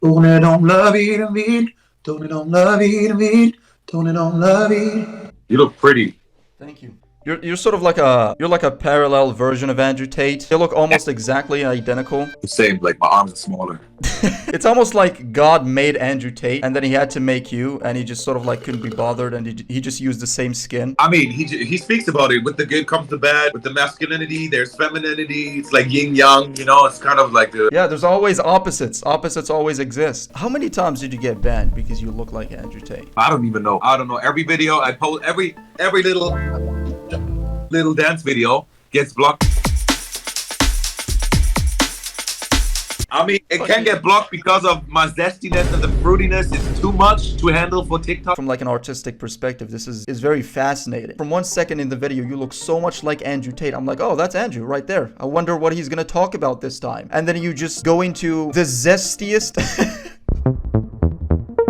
Don't it on love it a bit. Don't it on love it a bit. Don't it on love it. You look pretty. Thank you. You're sort of like a parallel version of Andrew Tate. You look almost exactly identical. The same, like my arms are smaller. It's almost like God made Andrew Tate and then he had to make you and he just sort of like couldn't be bothered and he just used the same skin. I mean, he speaks about it. With the good comes the bad. With the masculinity, there's femininity. It's like yin yang. You know, it's kind of like the. Yeah, there's always opposites. Opposites always exist. How many times did you get banned because you look like Andrew Tate? I don't even know. I don't know. Every video I post, every little dance video gets blocked. I mean, it can get blocked because of my zestiness and the fruitiness. It's too much to handle for TikTok. From like an artistic perspective, this is very fascinating. From 1 second in the video, you look so much like Andrew Tate. I'm like, oh, that's Andrew right there. I wonder what he's gonna talk about this time. And then you just go into the zestiest,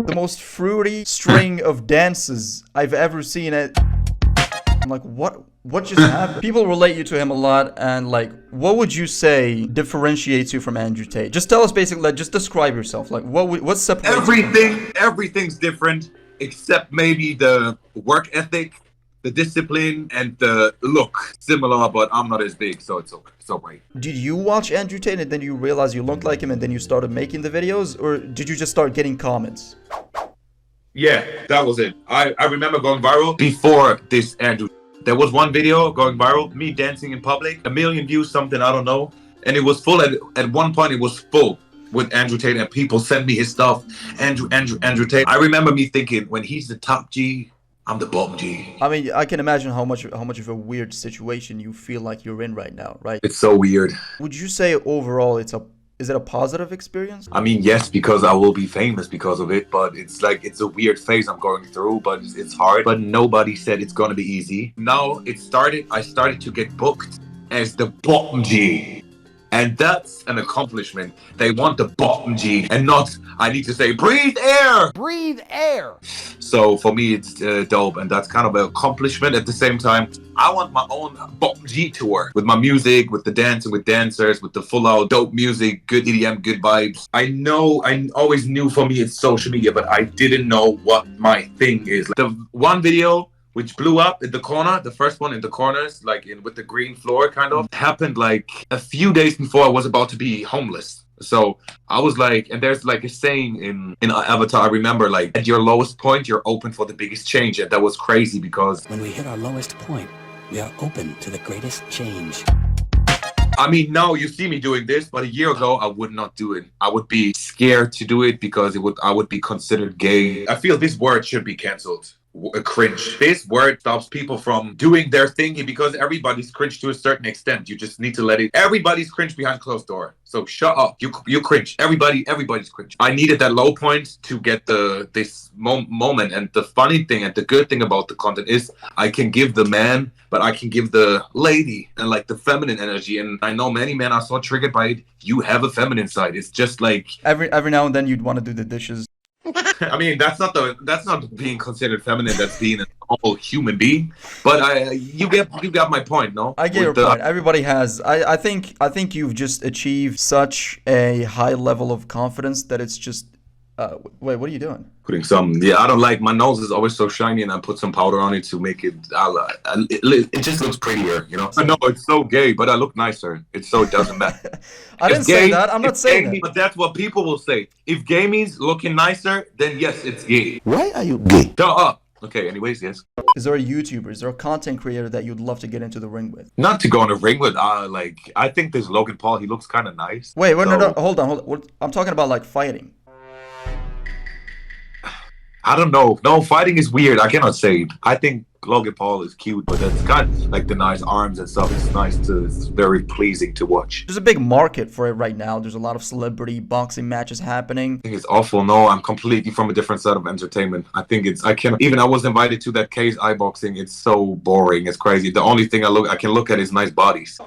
the most fruity string of dances I've ever seen. I'm like, what just happened? People relate you to him a lot, and like, what would you say differentiates you from Andrew Tate? Just tell us basically, like, just describe yourself. Like, what separates you? Everything's different except maybe the work ethic, the discipline, and the look. Similar, but I'm not as big, so it's okay. It's alright. Did you watch Andrew Tate and then you realized you looked like him and then you started making the videos, or did you just start getting comments? Yeah, that was it. I remember going viral before this Andrew. There was one video going viral, me dancing in public, 1 million views, something, I don't know. And it was full, at one point it was full with Andrew Tate and people send me his stuff. Andrew Tate. I remember me thinking, when he's the top G, I'm the bottom G. I mean, I can imagine how much of a weird situation you feel like you're in right now, right? It's so weird. Would you say overall is it a positive experience? I mean, yes, because I will be famous because of it, but it's like, it's a weird phase I'm going through, but it's hard. But nobody said it's gonna be easy. Now I started to get booked as the bottom G. And that's an accomplishment. They want the bottom G and not, I need to say, breathe air! Breathe air! So for me, it's dope. And that's kind of an accomplishment. At the same time, I want my own bottom G tour with my music, with the dancing, with dancers, with the full out dope music, good EDM, good vibes. I always knew for me it's social media, but I didn't know what my thing is. Like, the one video which blew up in the corner, the first one in the corners, like with the green floor kind of, happened like a few days before I was about to be homeless. So I was like, and there's like a saying in Avatar, I remember, like, at your lowest point, you're open for the biggest change. And that was crazy because when we hit our lowest point, we are open to the greatest change. I mean, now you see me doing this, but a year ago, I would not do it. I would be scared to do it because I would be considered gay. I feel this word should be canceled. Cringe. This word stops people from doing their thing because everybody's cringe to a certain extent. You just need to let it. Everybody's cringe behind closed door. So shut up. You cringe. Everybody's cringe. I needed that low point to get this moment. And the funny thing and the good thing about the content is I can give the man, but I can give the lady and like the feminine energy. And I know many men are so triggered by it. You have a feminine side. It's just like every now and then you'd want to do the dishes. I mean, that's not being considered feminine. That's being a normal human being. But you got my point, no? I get your point. Everybody has. I think you've just achieved such a high level of confidence that it's just. Wait, what are you doing? Putting some. Yeah, I don't like. My nose is always so shiny, and I put some powder on it to make it. It just looks prettier, you know. I know it's so gay, but I look nicer. It doesn't matter. I didn't say that. I'm not saying that. But that's what people will say. If gay means looking nicer, then yes, it's gay. Why are you gay? Duh up. Okay, anyways, yes. Is there a YouTuber, is there a content creator that you'd love to get into the ring with? Not to go in the ring with, I think there's Logan Paul. He looks kind of nice. Wait, no, hold on. I'm talking about like fighting. I don't know. No, fighting is weird. I cannot say. I think Logan Paul is cute, but that's kind of like the nice arms and stuff. It's very pleasing to watch. There's a big market for it right now. There's a lot of celebrity boxing matches happening. I think it's awful. No, I'm completely from a different side of entertainment. I was invited to that case eye boxing. It's so boring. It's crazy. The only thing I can look at is nice bodies.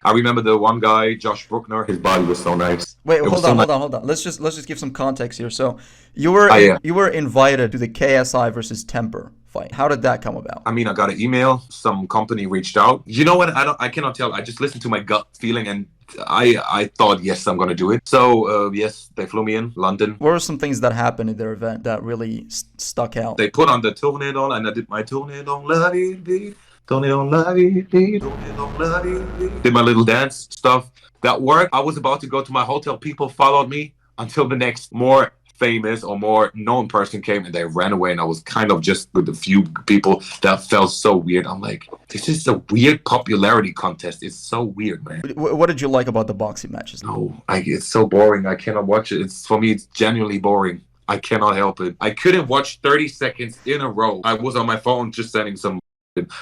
I remember the one guy, Josh Bruckner, his body was so nice. Wait, hold on. Let's just give some context here. So you were invited to the KSI versus Temper fight. How did that come about? I mean, I got an email. Some company reached out. You know what? I cannot tell. I just listened to my gut feeling, and I thought, yes, I'm gonna do it. So yes, they flew me in London. What are some things that happened in their event that really stuck out? They put on the tourniquet on, and I did my tourniquet on, la di di, tourniquet on, la di di, tourniquet on, la di di. Did my little dance stuff. That worked. I was about to go to my hotel. People followed me until the next more famous or more known person came, and they ran away, and I was kind of just with a few people. That felt so weird. I'm like, this is a weird popularity contest. It's so weird, man. What did you like about the boxing matches? No, it's so boring. I cannot watch it. It's for me, it's genuinely boring. I cannot help it. I couldn't watch 30 seconds in a row. I was on my phone just sending some,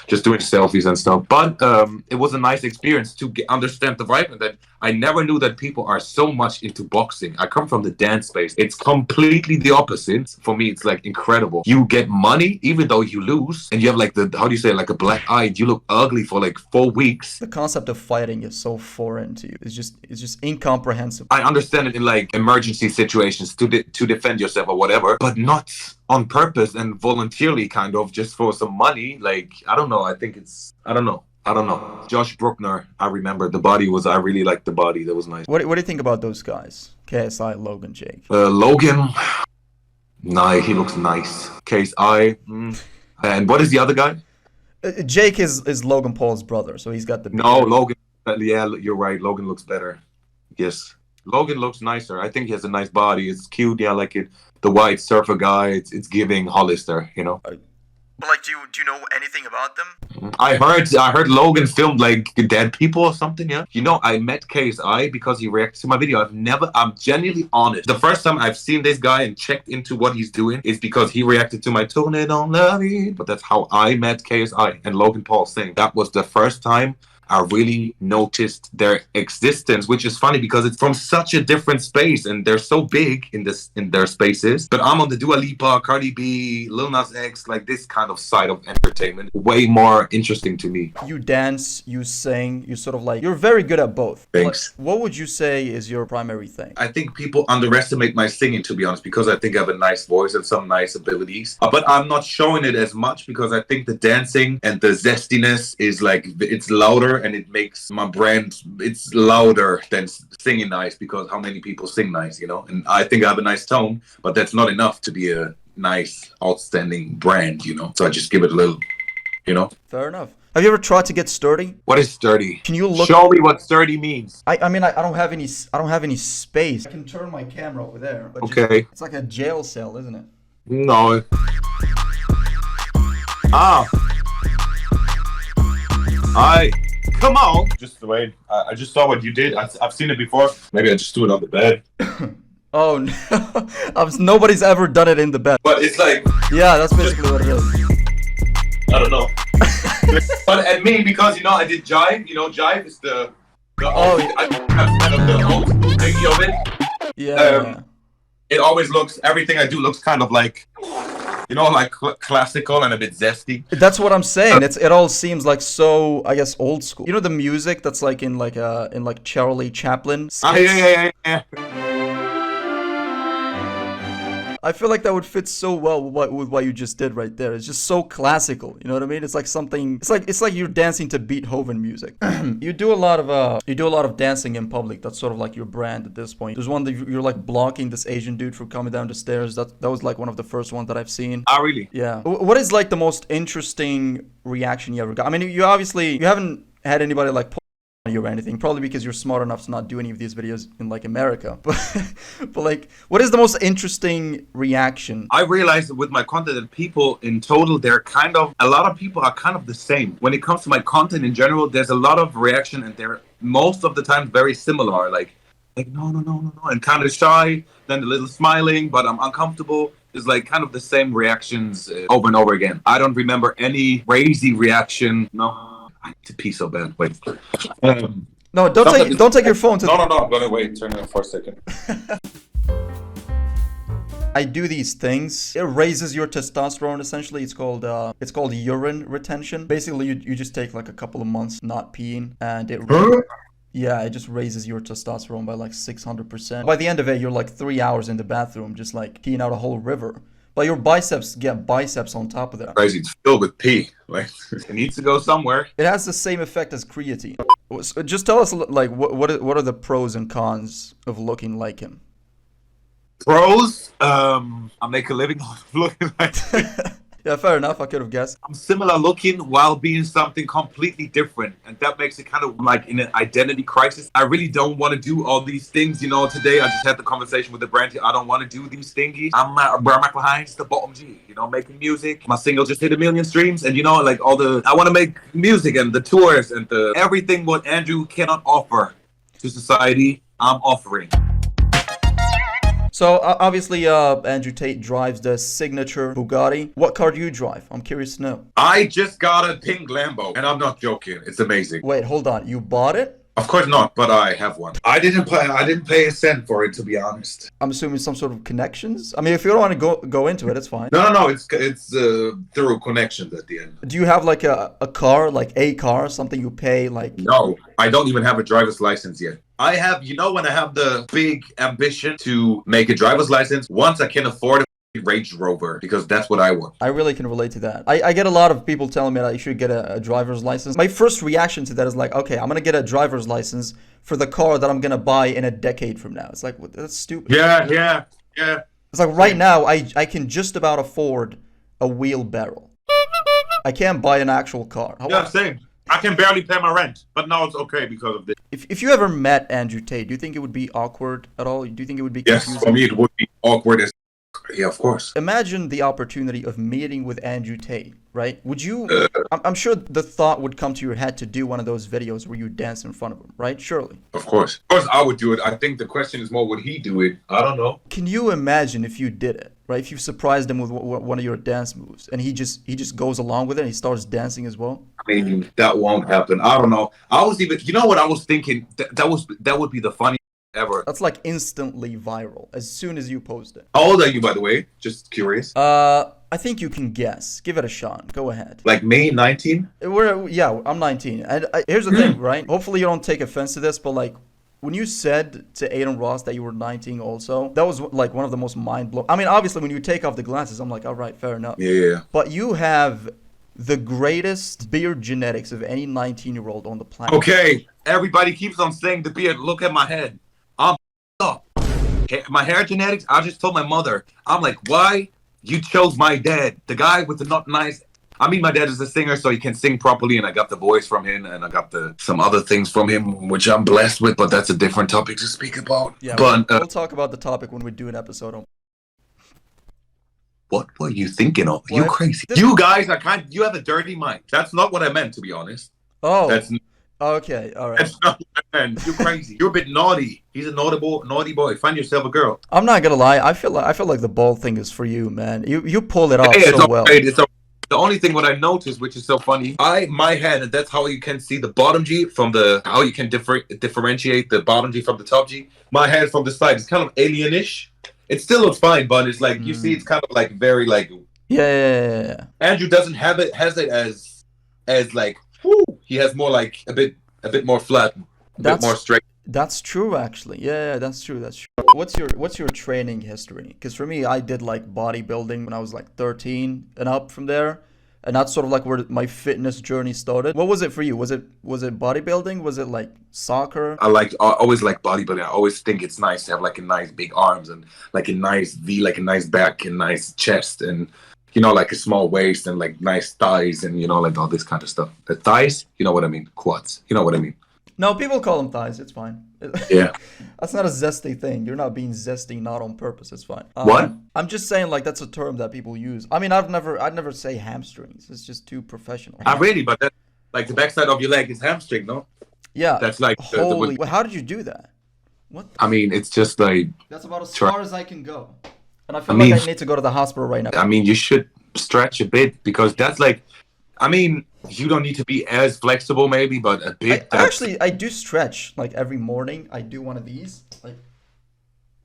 just doing selfies and stuff. But it was a nice experience to understand the vibe, and that I never knew that people are so much into boxing. I come from the dance space. It's completely the opposite. For me, it's like incredible. You get money even though you lose, and you have like the, how do you say, like a black eye. You look ugly for like 4 weeks. The concept of fighting is so foreign to you. It's just incomprehensible. I understand it in like emergency situations to defend yourself or whatever, but not on purpose and voluntarily, kind of just for some money. Like, I don't know. I think it's, I don't know. Josh Bruckner, I remember the body was, I really liked the body. That was nice. What do you think about those guys? KSI, Logan, Jake. Logan, nah, he looks nice. KSI, and what is the other guy? Jake is Logan Paul's brother, so he's got the... No, Logan, yeah, you're right. Logan looks better. Yes. Logan looks nicer. I think he has a nice body. It's cute. Yeah, I like it. The white surfer guy, it's giving Hollister, you know? But like, do you know anything about them? I heard Logan filmed like dead people or something. Yeah, you know, I met KSI because he reacted to my video. I'm genuinely honest. The first time I've seen this guy and checked into what he's doing is because he reacted to my Tune Don't Love It. But that's how I met KSI and Logan Paul saying that was the first time I really noticed their existence, which is funny because it's from such a different space and they're so big in their spaces. But I'm on the Dua Lipa, Cardi B, Lil Nas X, like this kind of side of entertainment, way more interesting to me. You dance, you sing, you sort of like, you're very good at both. Thanks. What would you say is your primary thing? I think people underestimate my singing, to be honest, because I think I have a nice voice and some nice abilities. But I'm not showing it as much because I think the dancing and the zestiness is like, it's louder. And it makes my brand, it's louder than singing nice, because how many people sing nice, you know? And I think I have a nice tone, but that's not enough to be a nice, outstanding brand, you know? So I just give it a little, you know? Fair enough. Have you ever tried to get sturdy? What is sturdy? Can you look? Show me what sturdy means. I mean, I don't have any space. I can turn my camera over there. But okay. It's like a jail cell, isn't it? No. Ah. Come on. Just wait. I just saw what you did. I've seen it before. Maybe I just do it on the bed. Oh no. Nobody's ever done it in the bed. But it's like... Yeah, that's basically what it is. I don't know. But at me, because, you know, I did jive. You know, jive is the oh, yeah. I kind of the old thing of it. Yeah. It always looks... Everything I do looks kind of like... You know, like classical and a bit zesty. That's what I'm saying. It all seems like so, I guess, old school. You know the music that's like in like Charlie Chaplin skits? Yeah. I feel like that would fit so well with what you just did right there. It's just so classical. You know what I mean? It's like something. It's like you're dancing to Beethoven music. You do a lot of dancing in public. That's sort of like your brand at this point. There's one that you're like blocking this Asian dude from coming down the stairs. That was like one of the first ones that I've seen. Oh, really? Yeah. What is like the most interesting reaction you ever got? I mean, you haven't had anybody like you or anything, probably because you're smart enough to not do any of these videos in like America, but like, what is the most interesting reaction? I realized with my content that people in total, a lot of people are kind of the same. When it comes to my content in general, there's a lot of reaction and they're most of the time very similar, like no, and kind of shy, then a little smiling, but I'm uncomfortable. It's like kind of the same reactions over and over again. I don't remember any crazy reaction. No. I need to pee so bad. Wait. No, don't take your phone to... No. I'm gonna wait. Turn it off for a second. I do these things. It raises your testosterone. Essentially, it's called urine retention. Basically, you just take like a couple of months not peeing, and it just raises your testosterone by like 600%. By the end of it, you're like 3 hours in the bathroom, just like peeing out a whole river. But your biceps get biceps on top of that. Crazy. It's filled with pee. Like it needs to go somewhere. It has the same effect as creatine. So just tell us, like, what are the pros and cons of looking like him? Pros, I make a living off of looking like Yeah, fair enough. I could have guessed. I'm similar looking while being something completely different. And that makes it kind of like in an identity crisis. I really don't want to do all these things. You know, today I just had the conversation with the brand. I don't want to do these thingies. I'm Michael Hinds, the bottom G, you know, making music. My single just hit 1 million streams. And, you know, like I want to make music and the tours and everything what Andrew cannot offer to society, I'm offering. So obviously, Andrew Tate drives the signature Bugatti. What car do you drive? I'm curious to know. I just got a pink Lambo, and I'm not joking. It's amazing. Wait, hold on. You bought it? Of course not, but I have one. I didn't pay a cent for it, to be honest. I'm assuming some sort of connections. I mean, if you don't want to go into it, it's fine. No. It's through connections at the end. Do you have like a car, like a car, something you pay like? No, I don't even have a driver's license yet. I have, you know, when I have the big ambition to make a driver's license, once I can afford a Range Rover, because that's what I want. I really can relate to that. I get a lot of people telling me that I should get a driver's license. My first reaction to that is like, okay, I'm gonna get a driver's license for the car that I'm gonna buy in a decade from now. It's like, that's stupid. Yeah. It's like right now, I can just about afford a wheelbarrow. I can't buy an actual car. Yeah, same. I can barely pay my rent, but now it's okay because of this. If you ever met Andrew Tate, do you think it would be awkward at all? Do you think it would be confusing? Yes, for me it would be awkward as... Yeah, of course. Imagine the opportunity of meeting with Andrew Tate, right? Would you... I'm sure the thought would come to your head to do one of those videos where you dance in front of him, right? Surely. Of course. Of course I would do it. I think the question is more, would he do it? I don't know. Can you imagine if you did it, right? If you surprised him with one of your dance moves and he just goes along with it and he starts dancing as well? I mean, that won't happen. I don't know. I was even... You know what I was thinking? That would be the funniest ever. That's like instantly viral as soon as you post it. How old are you, by the way? Just curious. I think you can guess. Give it a shot. Go ahead. Like me, 19? Yeah, I'm 19. And here's the thing, right? Hopefully you don't take offense to this, but like when you said to Aiden Ross that you were 19 also, that was like one of the most mind-blowing. I mean, obviously when you take off the glasses, I'm like, all right, fair enough. Yeah. But you have the greatest beard genetics of any 19-year-old on the planet. Okay, everybody keeps on saying the beard. Look at my head. I'm up. My hair genetics, I just told my mother. I'm like, why? You chose my dad, the guy with the not nice. I mean, my dad is a singer, so he can sing properly, and I got the voice from him, and I got some other things from him, which I'm blessed with, but that's a different topic to speak about. Yeah, but we'll talk about the topic when we do an episode on. What were you thinking of? What? You crazy. You guys are you have a dirty mind. That's not what I meant, to be honest. Oh. That's okay, all right. That's not what I meant. You're crazy. You're a bit naughty. He's a naughty boy. Find yourself a girl. I'm not gonna lie. I feel like the bald thing is for you, man. You pull it off Hey, so well. It's okay. The only thing what I noticed, which is so funny, my head, and that's how you can see the bottom G from how you can differentiate the bottom G from the top G. My head from the side is kind of alienish. It still looks fine, but it's like you see, it's kind of like very like. Yeah. Andrew doesn't has it as like. Whoo, he has more like a bit more flat, bit more straight. That's true, actually. Yeah, that's true. What's your training history? Because for me, I did like bodybuilding when I was like 13 and up from there, and that's sort of like where my fitness journey started. What was it for you? Was it bodybuilding? Was it like soccer? I always like bodybuilding. I always think it's nice to have like a nice big arms and like a nice V, like a nice back and nice chest and. You know, like a small waist and like nice thighs and, you know, like all this kind of stuff. The thighs, you know what I mean? Quads, you know what I mean? No, people call them thighs. It's fine. Yeah. That's not a zesty thing. You're not being zesty, not on purpose. It's fine. What? I'm just saying, like, that's a term that people use. I mean, I'd never say hamstrings. It's just too professional. Really, but that's like the backside of your leg is hamstring, no? Yeah. That's like Holy. How did you do that? What? I mean, it's just like. That's about as far as I can go. And I feel like I need to go to the hospital right now. I mean, you should stretch a bit because that's like, I mean, you don't need to be as flexible maybe, but a bit. Actually, I do stretch like every morning. I do one of these. Like.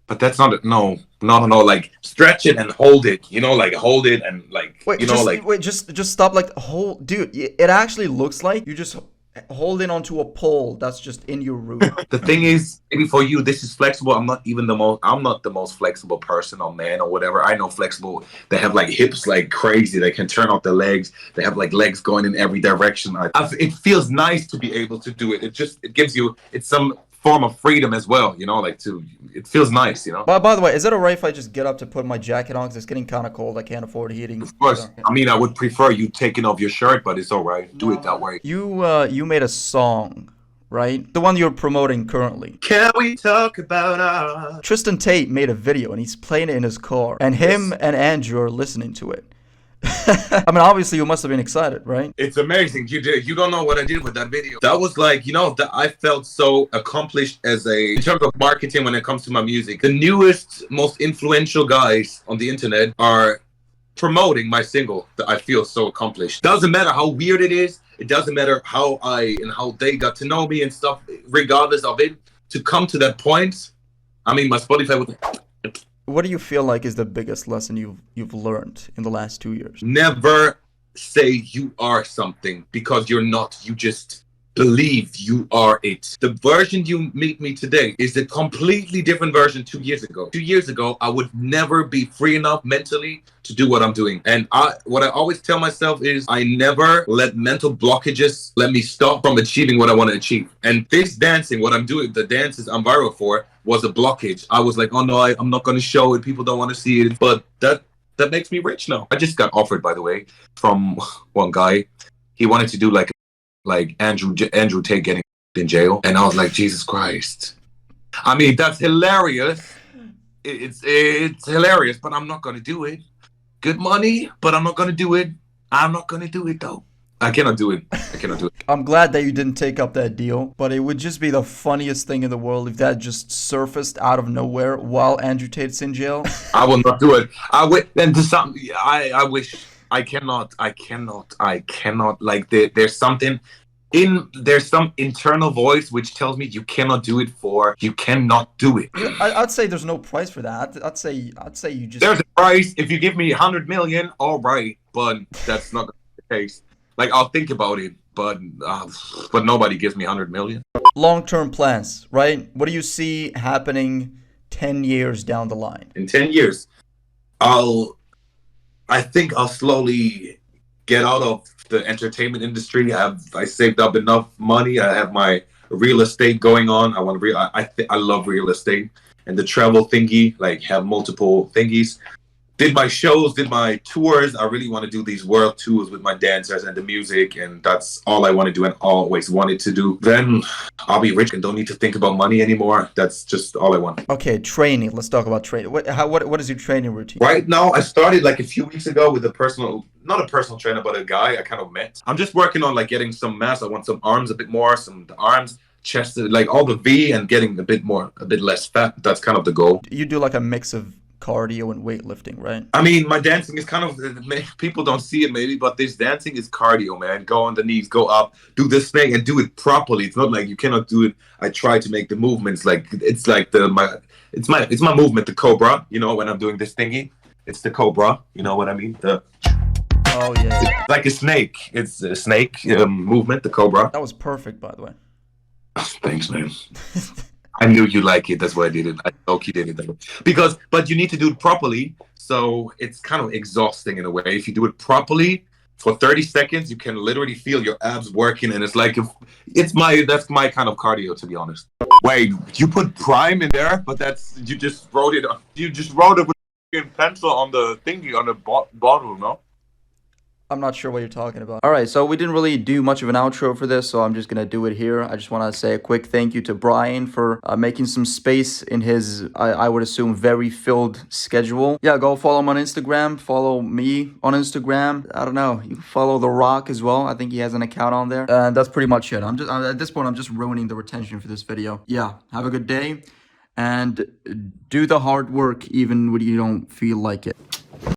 But that's not no. Like stretch it and hold it. You know, like hold it and like. Wait, you know, just stop. Like hold, dude. It actually looks like you just holding onto a pole that's just in your room. The thing is, maybe for you, this is flexible. I'm not the most flexible person or man or whatever. I know flexible. They have like hips like crazy. They can turn off their legs. They have like legs going in every direction. It feels nice to be able to do it. It gives you, it's some form of freedom as well, you know, it feels nice, you know. By the way, is it alright if I just get up to put my jacket on? Because it's getting kind of cold. I can't afford heating. Of course. I mean, I would prefer you taking off your shirt, but it's all right. Do it that way. You made a song, right? The one you're promoting currently. Can we talk about us? Tristan Tate made a video and he's playing it in his car. And him and Andrew are listening to it. I mean, obviously you must have been excited, right? It's amazing. You don't know what I did with that video. That was like, you know, that I felt so accomplished in terms of marketing when it comes to my music. The newest, most influential guys on the internet are promoting my single. That I feel so accomplished. Doesn't matter how weird it is. It doesn't matter how they got to know me and stuff. Regardless of it, to come to that point, I mean, my Spotify was. What do you feel like is the biggest lesson you've learned in the last 2 years? Never say you are something because you're not. You just believe you are it. The version you meet me today is a completely different version 2 years ago. 2 years ago, I would never be free enough mentally to do what I'm doing. And what I always tell myself is I never let mental blockages let me stop from achieving what I want to achieve. And this dancing, what I'm doing, the dances I'm viral for, was a blockage. I was like, oh no, I'm not going to show it. People don't want to see it. But that makes me rich now. I just got offered, by the way, from one guy. He wanted to do like Andrew Tate getting in jail. And I was like, Jesus Christ. I mean, that's hilarious. It's hilarious, but I'm not going to do it. Good money, but I'm not going to do it. I'm not going to do it, though. I cannot do it. I'm glad that you didn't take up that deal, but it would just be the funniest thing in the world if that just surfaced out of nowhere while Andrew Tate's in jail. I will not do it. I wish. I cannot. Like there's some internal voice which tells me you cannot do it. You cannot do it. I'd say there's no price for that. I'd say you just. There's a price. If you give me 100 million, all right, but that's not the case. Like, I'll think about it, but nobody gives me 100 million. Long-term plans, right? What do you see happening 10 years down the line? In 10 years, I think I'll slowly get out of the entertainment industry. I saved up enough money. I have my real estate going on. I love real estate and the travel thingy, like have multiple thingies. Did my shows, did my tours. I really want to do these world tours with my dancers and the music, and that's all I want to do and always wanted to do. Then I'll be rich and don't need to think about money anymore. That's just all I want. Okay, training. Let's talk about training. What is your training routine? Right now, I started like a few weeks ago with not a personal trainer, but a guy I kind of met. I'm just working on like getting some mass. I want some arms a bit more, the arms, chest, like all the V, and getting a bit less fat. That's kind of the goal. You do like a mix of cardio and weightlifting, right? I mean, my dancing is kind of, people don't see it maybe, but this dancing is cardio, man. Go on the knees, go up, do this thing and do it properly. It's not like you cannot do it. I try to make the movements like, it's like it's my movement, the cobra, you know, when I'm doing this thingy, it's the cobra, you know what I mean? Oh yeah. It's like a snake. It's a snake movement, the cobra. That was perfect, by the way. Thanks, man. I knew you like it. That's why I did it. I know you did it. But you need to do it properly. So it's kind of exhausting in a way. If you do it properly for 30 seconds, you can literally feel your abs working. And it's like, that's my kind of cardio, to be honest. Wait, you put Prime in there, but you just wrote it with a pencil on the thingy, on the bottle, no? I'm not sure what you're talking about. All right, so we didn't really do much of an outro for this, so I'm just going to do it here. I just want to say a quick thank you to Brian for making some space in his, I would assume, very filled schedule. Yeah, go follow him on Instagram. Follow me on Instagram. I don't know. You can follow The Rock as well. I think he has an account on there. And that's pretty much it. At this point, I'm just ruining the retention for this video. Yeah, have a good day. And do the hard work even when you don't feel like it.